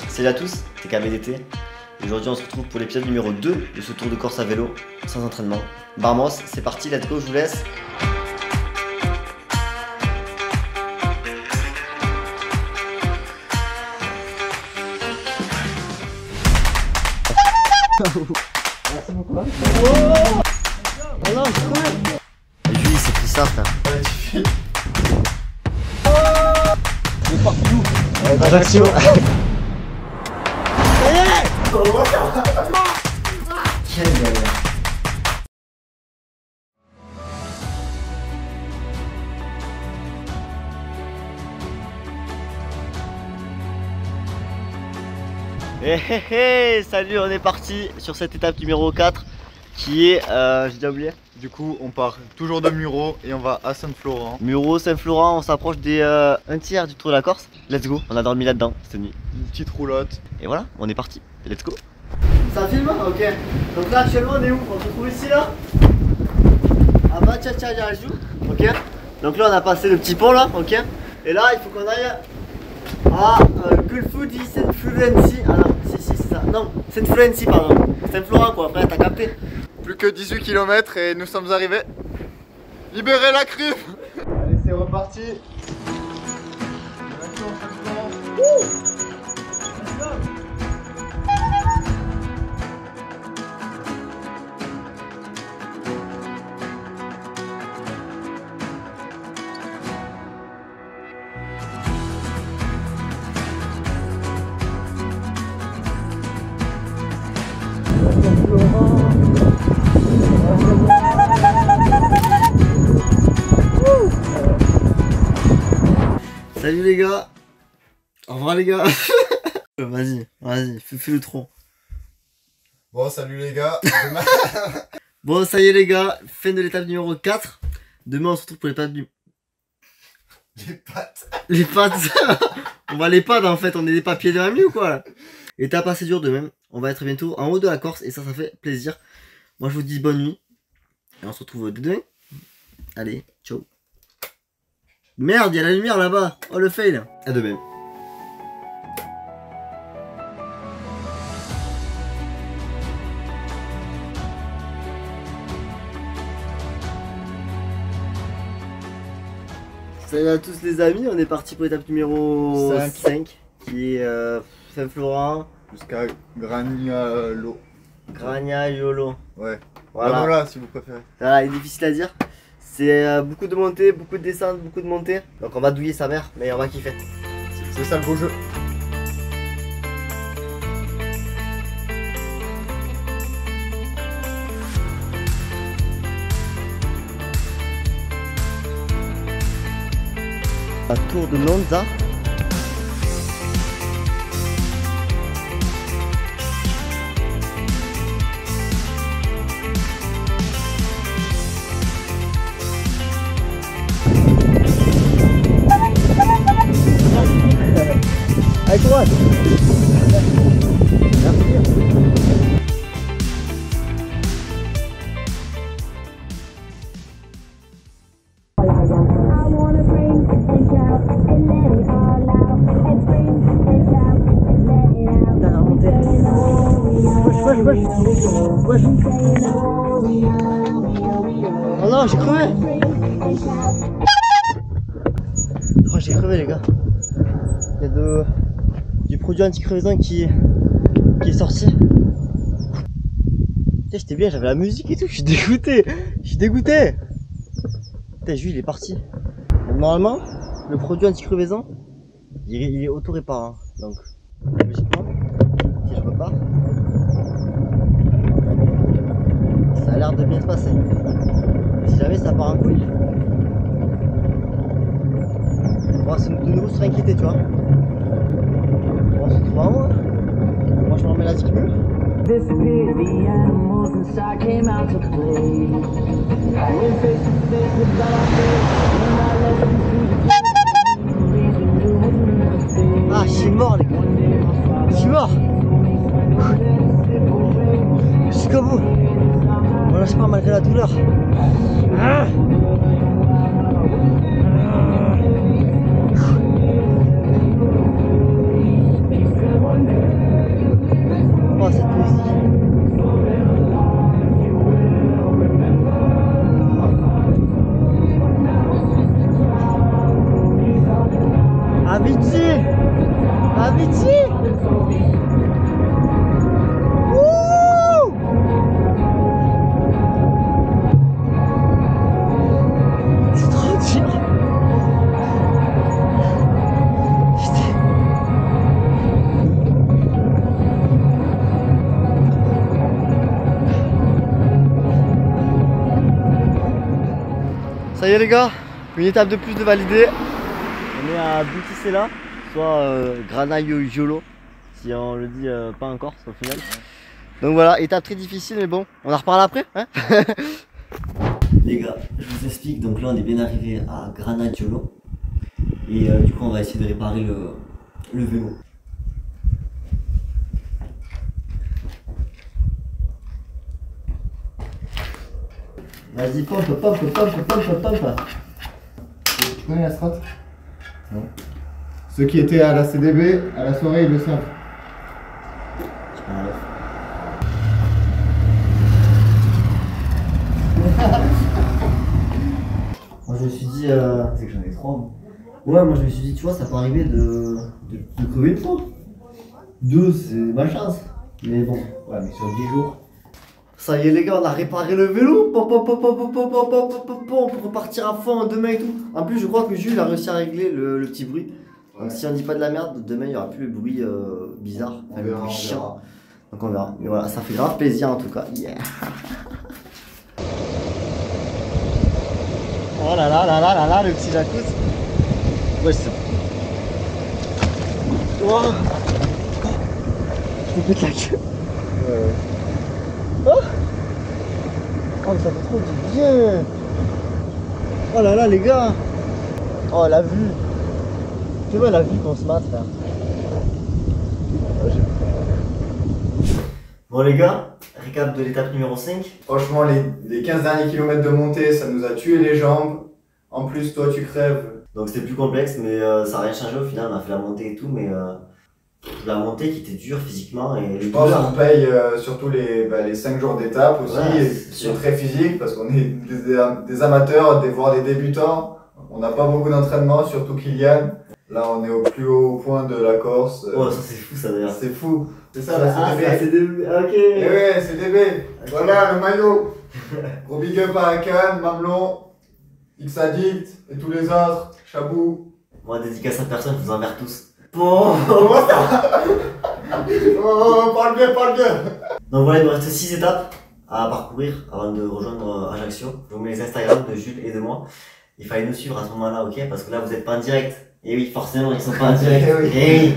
Salut à tous, c'est KBDT. Aujourd'hui on se retrouve pour l'épisode numéro 2 de ce tour de Corse à vélo sans entraînement. Barmos, c'est parti, let's go, je vous laisse. Merci beaucoup. Oh non, je crois. Julie, c'est plus ça, frère. Ouais, tu fais. Il est parti où? Ajaccio. Quelle galère. Salut, on est parti sur cette étape numéro 4 qui est, j'ai déjà oublié. Du coup, on part toujours de Muro et on va à Saint-Florent. Muro, Saint-Florent, on s'approche des un tiers du tour de la Corse. Let's go, on a dormi là-dedans cette nuit. Une petite roulotte. Et voilà, on est parti. Let's go. Ça filme? Ok. Donc là, actuellement, on est où? On se trouve ici, là? À Bachachajarju. Ok. Donc là, on a passé le petit pont, là. Ok. Et là, il faut qu'on aille à Culfudi Saint-Florenzi. Ah non, si, c'est ça. Non, Saint-Florenzi, pardon. Saint-Florent, quoi, frère, t'as capté? Plus que 18 km et nous sommes arrivés. Libérez la crue. Allez, c'est reparti. Salut les gars. Au revoir les gars. Vas-y, fais le tronc. Bon, salut les gars. Bon, ça y est les gars, fin de l'étape numéro 4. Demain on se retrouve pour l'étape du... Les pattes. Les pattes. On va les pads en fait, on est des papiers de la nuit ou quoi là. Étape assez dure demain. On va être bientôt en haut de la Corse et ça fait plaisir. Moi je vous dis bonne nuit. Et on se retrouve demain. Allez, ciao. Merde, il y a la lumière là-bas. Oh le fail. À demain. Salut à tous les amis, on est parti pour l'étape numéro 5 qui est Saint-Florent jusqu'à Graniolo. Graniolo. Ouais. Voilà. Voilà, si vous préférez. Voilà, il est difficile à dire. C'est beaucoup de montées, beaucoup de descentes, beaucoup de montées. Donc on va douiller sa mère, mais on va kiffer. C'est ça le beau jeu. La tour de Monza. Avec toi. Wesh. Oh non, j'ai crevé. Oh, j'ai crevé les gars. Il y a du produit anti-crevaison qui est sorti. Putain, j'étais bien, j'avais la musique et tout, je suis dégoûté. Putain, Jules il est parti. Donc, normalement, le produit anti-crevaison, il est auto-réparant. Donc, logiquement, si je repars, ça a l'air de bien se passer. Si jamais ça part en couille, on va de nouveau se inquiéter, tu vois. On se retrouve en haut. Moi je me remets la stimule. Ah, je suis mort les gars. Je suis mort. Jusqu'au bout. On lâche pas malgré la douleur. Ah. ici. Wouh! C'est trop dur. Ça y est les gars, une étape de plus de validée. On est à Boutisela, soit Grana-Iolo, si on le dit pas encore au final. Donc voilà, étape très difficile mais bon, on en reparle après hein. Les gars, je vous explique, donc là on est bien arrivé à Grana-Iolo. Et du coup on va essayer de réparer le vélo. Vas-y, pompe. Tu connais la strat? Non. Ceux qui étaient à la CDB, à la soirée, ils le savent. Moi je me suis dit, c'est que j'en ai 3. Ouais, moi je me suis dit, tu vois, ça peut arriver de crever une fois. 2, c'est ma chance. Mais bon, ouais, mais sur 10 jours. Ça y est les gars, on a réparé le vélo. On peut repartir à fond demain et tout. En plus, je crois que Jules a réussi à régler le petit bruit. Donc si on dit pas de la merde, demain il n'y aura plus le bruit bizarre, le bruit chiant. Donc on verra. Mais voilà, ça fait grave plaisir en tout cas. Yeah. Oh là là là là là là, le petit jacuzzi. Ouais, c'est ça. Oh. Je me pète la gueule. Oh. Oh mais ça fait trop du bien. Oh là là les gars. Oh la vue. Tu vois la vue qu'on se mate frère. Bon les gars, récap de l'étape numéro 5. Franchement, les 15 derniers kilomètres de montée, ça nous a tué les jambes. En plus, toi, tu crèves. Donc c'était plus complexe, mais ça n'a rien changé au final. On a fait la montée et tout, mais la montée qui était dure physiquement. Et je pense qu'on paye surtout les 5 jours d'étape aussi. Ouais, c'est très physique parce qu'on est des amateurs, voire des débutants. On n'a pas beaucoup d'entraînement, surtout Kylian. Là, on est au plus haut point de la Corse. Oh, ça c'est fou ça d'ailleurs. C'est fou. C'est ça la CDB. Ah, CDB. Ok. Et ouais, CDB. Okay. Voilà le maillot. Gros big up à Akan, Mamelon, X-Addict et tous les autres. Chabou. Moi, dédicace à personne, je vous envers tous. Bon. Oh, parle bien. Donc voilà, il nous reste 6 étapes à parcourir avant de rejoindre Ajaccio. Je vous mets les Instagram de Jules et de moi. Il fallait nous suivre à ce moment-là, ok? Parce que là, vous n'êtes pas en direct. Et oui, forcément, ils sont pas en direct. Et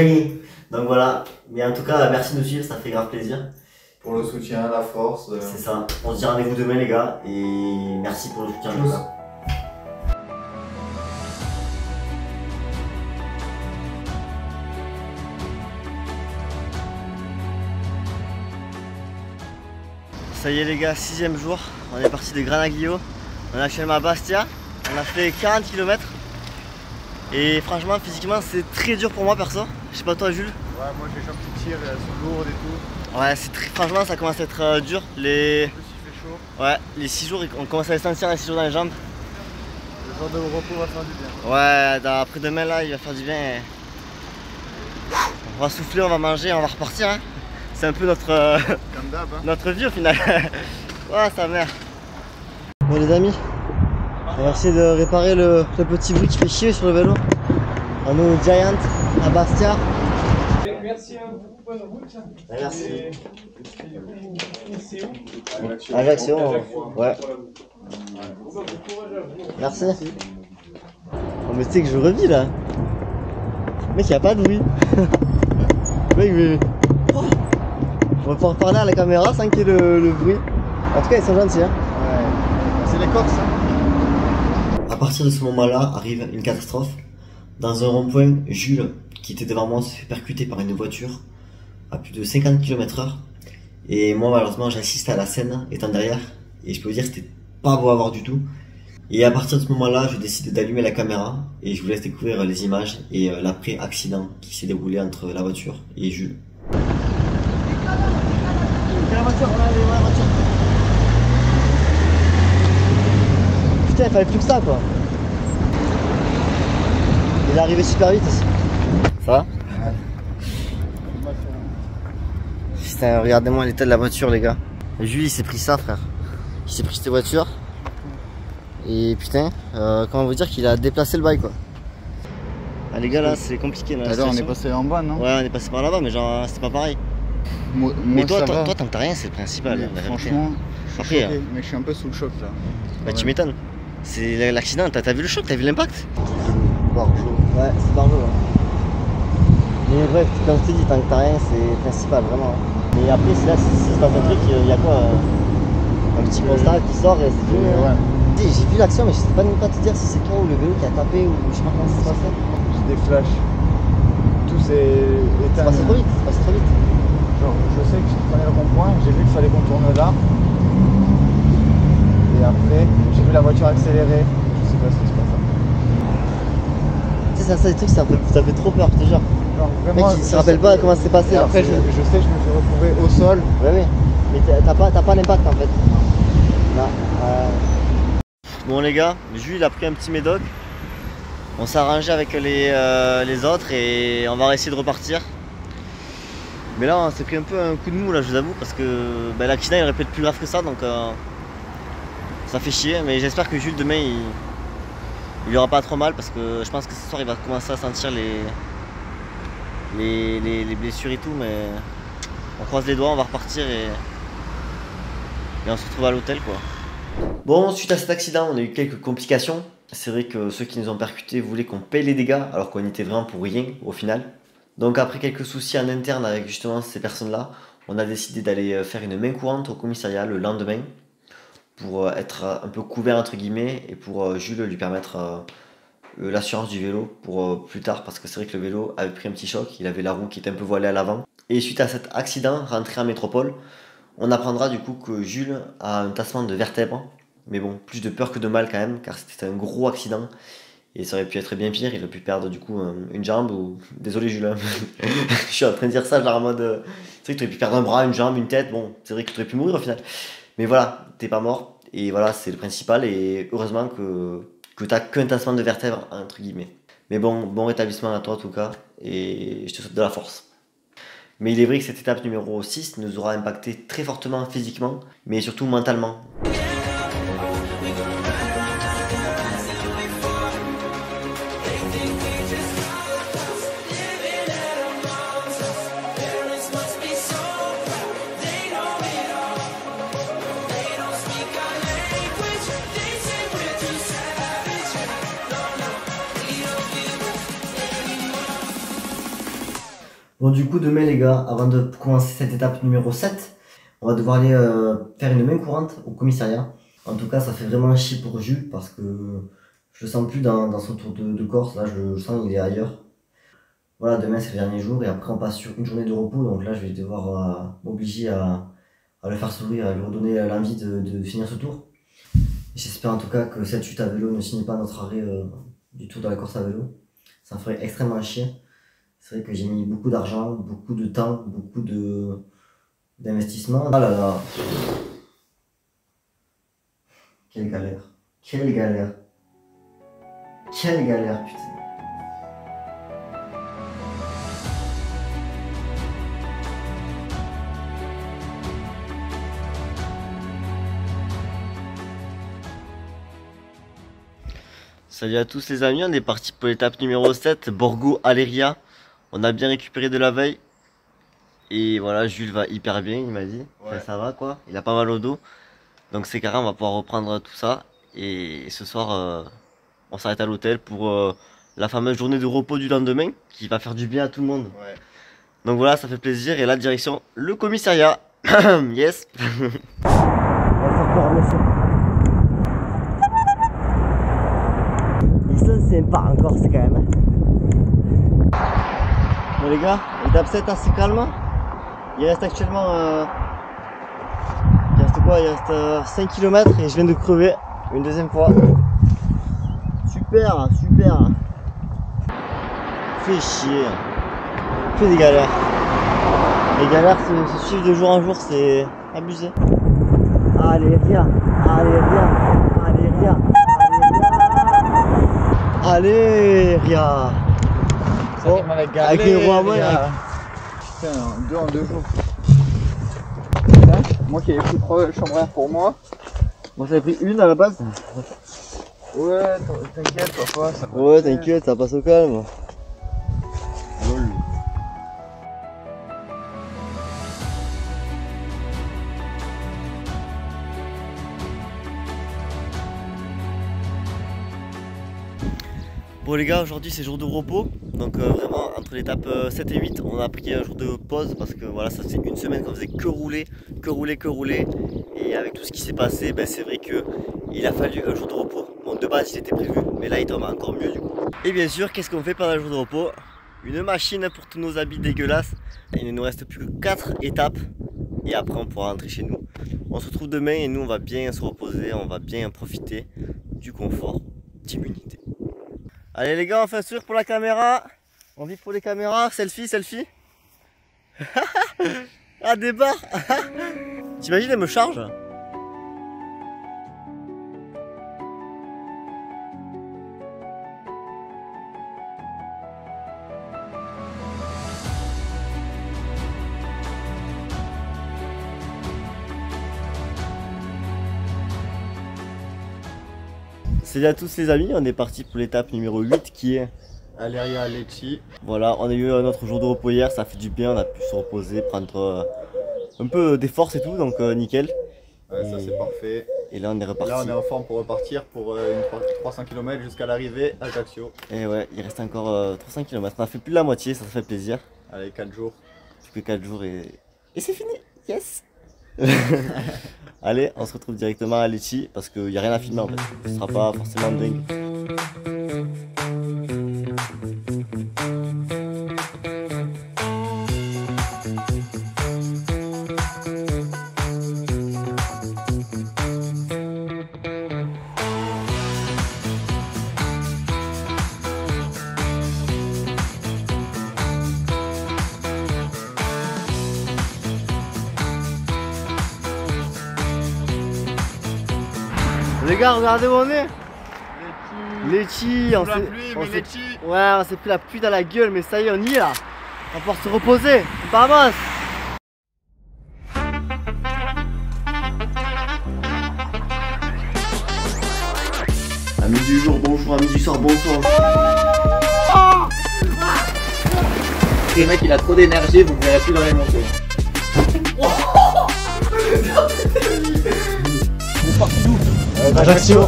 oui. Donc voilà. Mais en tout cas, merci de nous suivre, ça fait grave plaisir. Pour le soutien, la force. C'est ça. On se dit rendez-vous demain, les gars. Et merci pour le soutien, les gars. Ça y est, les gars, 6e jour. On est parti de Grana-Iolo. On est actuellement à Bastia. On a fait 40 km. Et franchement, physiquement, c'est très dur pour moi perso. Je sais pas toi, Jules. Ouais, moi j'ai les jambes qui tirent, elles sont lourdes et tout. Ouais, franchement, ça commence à être dur. En plus, il fait chaud. Ouais, les 6 jours, on commence à les sentir les 6 jours dans les jambes. Le jour de repos va faire du bien. Ouais, après demain, là, il va faire du bien. Et... on va souffler, on va manger, on va repartir. Hein. C'est un peu notre, comme d'hab, hein. Notre vie au final. Ouais, sa mère. Bon, les amis, on va essayer de réparer le petit bruit qui fait chier sur le vélo. On est au Giant à Bastia. Merci à vous, bonne route. Merci. C'est où? Ajaccio, ouais. Merci. Oh, mais tu sais que je revis là. Mec, y a pas de bruit. Mec, mais. Oh, on va pouvoir parler à la caméra sans qu'il y ait le bruit. En tout cas, ils sont gentils. Hein. Ouais. C'est les Corses. À partir de ce moment-là, arrive une catastrophe. Dans un rond-point, Jules, qui était devant moi, se fait percuter par une voiture à plus de 50 km/h. Et moi, malheureusement, j'assiste à la scène étant derrière. Et je peux vous dire que c'était pas beau à voir du tout. Et à partir de ce moment-là, je décide d'allumer la caméra et je vous laisse découvrir les images et l'après-accident qui s'est déroulé entre la voiture et Jules. La voiture, la voiture. Putain, il fallait plus que ça quoi. Il est arrivé super vite ici. Ça va? Putain, regardez-moi l'état de la voiture, les gars. Jules, il s'est pris ça, frère. Il s'est pris cette voiture. Et putain, comment vous dire qu'il a déplacé le bail, quoi. Ah, les gars, là, c'est compliqué. Là, alors, on est passé en bas, non? Ouais, on est passé par là-bas, mais genre, c'est pas pareil. Mais toi, tant que t'as rien, c'est le principal. Franchement, après, choqué, mais je suis un peu sous le choc là. Bah, tu m'étonnes. C'est l'accident, t'as vu le choc, t'as vu l'impact? Barjot. Ouais, c'est Barjot. Mais bref, comme je te dis, tant que t'as rien, c'est le principal, vraiment. Mais après, c'est là, si se passe un truc, il y a quoi? Un petit constat qui sort et c'est fini. Ouais. J'ai vu l'action, mais je sais pas même pas te dire si c'est toi ou le vélo qui a tapé ou je sais pas comment ça se passait. J'ai des flashs. Tout s'est éteint. C'est passé trop vite, c'est passé trop vite. Genre, je sais que je prenais le rond-point, j'ai vu qu'il fallait qu'on tourne là. Et après, j'ai vu la voiture accélérer. Je sais pas ce qui se passe. Tu sais, ça, des trucs, ça fait trop peur, je te jure. Non, Le mec, il se rappelle pas comment ça s'est passé. Et après, je sais que je me suis retrouvé au sol. Ouais, mais t'as pas l'impact en fait. Là, Bon, les gars, Jules il a pris un petit médoc. On s'est arrangé avec les autres et on va essayer de repartir. Mais là, on s'est pris un peu un coup de mou, là, je vous avoue, parce que bah, l'accident il aurait pu être plus grave que ça, donc ça fait chier. Mais j'espère que Jules demain il aura pas trop mal, parce que je pense que ce soir il va commencer à sentir les blessures et tout. Mais on croise les doigts, on va repartir et on se retrouve à l'hôtel, quoi. Bon, suite à cet accident, on a eu quelques complications. C'est vrai que ceux qui nous ont percutés voulaient qu'on paye les dégâts, alors qu'on était vraiment pour rien au final. Donc après quelques soucis en interne avec justement ces personnes-là, on a décidé d'aller faire une main courante au commissariat le lendemain pour être un peu couvert entre guillemets et pour Jules lui permettre l'assurance du vélo pour plus tard, parce que c'est vrai que le vélo avait pris un petit choc, il avait la roue qui était un peu voilée à l'avant. Et suite à cet accident, rentré en métropole, on apprendra du coup que Jules a un tassement de vertèbres. Mais bon, plus de peur que de mal quand même, car c'était un gros accident. Et ça aurait pu être bien pire, il aurait pu perdre du coup une jambe ou... Désolé Jules, je suis en train de dire ça genre en mode... C'est vrai que tu aurais pu perdre un bras, une jambe, une tête, bon, c'est vrai que tu aurais pu mourir au final. Mais voilà, t'es pas mort, et voilà, c'est le principal, et heureusement que t'as qu'un tassement de vertèbres, entre guillemets. Mais bon rétablissement à toi en tout cas, et je te souhaite de la force. Mais il est vrai que cette étape numéro 6 nous aura impacté très fortement physiquement, mais surtout mentalement. Bon, du coup, demain, les gars, avant de commencer cette étape numéro 7, on va devoir aller faire une main courante au commissariat. En tout cas, ça fait vraiment chier pour Jules parce que je le sens plus dans son tour de Corse. Là, je sens qu'il est ailleurs. Voilà, demain, c'est le dernier jour et après, on passe sur une journée de repos. Donc là, je vais devoir m'obliger à le faire sourire, à lui redonner l'envie de finir ce tour. J'espère en tout cas que cette chute à vélo ne signe pas notre arrêt du tour de la Corse à vélo. Ça me ferait extrêmement chier. C'est vrai que j'ai mis beaucoup d'argent, beaucoup de temps, beaucoup d'investissement. Ah là là. Quelle galère. Quelle galère. Quelle galère, putain. Salut à tous les amis, on est parti pour l'étape numéro 7, Borgo Aleria. On a bien récupéré de la veille. Et voilà, Jules va hyper bien, il m'a dit. Ouais. Enfin, ça va quoi, il a pas mal au dos. Donc c'est carré, on va pouvoir reprendre tout ça. Et ce soir, on s'arrête à l'hôtel pour la fameuse journée de repos du lendemain, qui va faire du bien à tout le monde. Ouais. Donc voilà, ça fait plaisir. Et là, direction le commissariat. Yes. On va faire peur, monsieur. C'est pas encore, c'est quand même. Bon les gars, l'étape 7 assez calme. Il reste actuellement il reste quoi? Il reste 5 km et je viens de crever une deuxième fois. Super, super. Fait chier. Que des galères. Les galères se suivent de jour en jour, c'est abusé. Allez, viens. Allez, viens. Allez, viens. Allez, Ria. Bon, avec une roue à main. Putain, 2 en 2 jours. Moi qui avais pris 3 chambres à air pour moi. Moi j'avais pris une à la base. Ouais, t'inquiète, papa. Ça va. Ouais, t'inquiète, ça passe au calme. Lol. Bon les gars, aujourd'hui c'est jour de repos, donc vraiment entre l'étape 7 et 8 on a pris un jour de pause parce que voilà, ça faisait une semaine qu'on faisait que rouler, et avec tout ce qui s'est passé, ben, c'est vrai qu'il a fallu un jour de repos. Bon, de base il était prévu, mais là il tombe encore mieux du coup. Et bien sûr, qu'est-ce qu'on fait pendant le jour de repos? Une machine pour tous nos habits dégueulasses. Il ne nous reste plus que 4 étapes et après on pourra rentrer chez nous. On se retrouve demain et nous on va bien se reposer, on va bien profiter du confort d'immunité. Allez les gars, on fait un sourire pour la caméra. On vit pour les caméras. Selfie, selfie. Ah, des barres. T'imagines, elle me charge. Salut à tous les amis, on est parti pour l'étape numéro 8 qui est Aleria Lecce. Voilà, on a eu notre jour de repos hier, ça fait du bien, on a pu se reposer, prendre un peu des forces et tout, donc nickel. Ouais, ça c'est parfait. Et là on est reparti. Là on est en forme pour repartir pour 300 km jusqu'à l'arrivée à Ajaccio. Et ouais, il reste encore 300 km, on a fait plus de la moitié, ça fait plaisir. Allez, 4 jours. Plus que 4 jours et c'est fini, yes. Allez, on se retrouve directement à Lecce parce qu'il n'y a rien à filmer en fait, ce sera pas forcément dingue. Les gars, regardez où on est. Lecce, on s'est... Ouais, on s'est pris la pluie dans la gueule, mais ça y est, on y est là. On va pouvoir se reposer. Vamos. Amis du jour, bonjour, amis du soir, bonsoir. Le mec il a trop d'énergie, vous ne verrez plus dans les montées. Vous partez d'où? Ajaccio.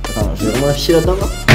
Attends, j'ai vraiment chier là-dedans là.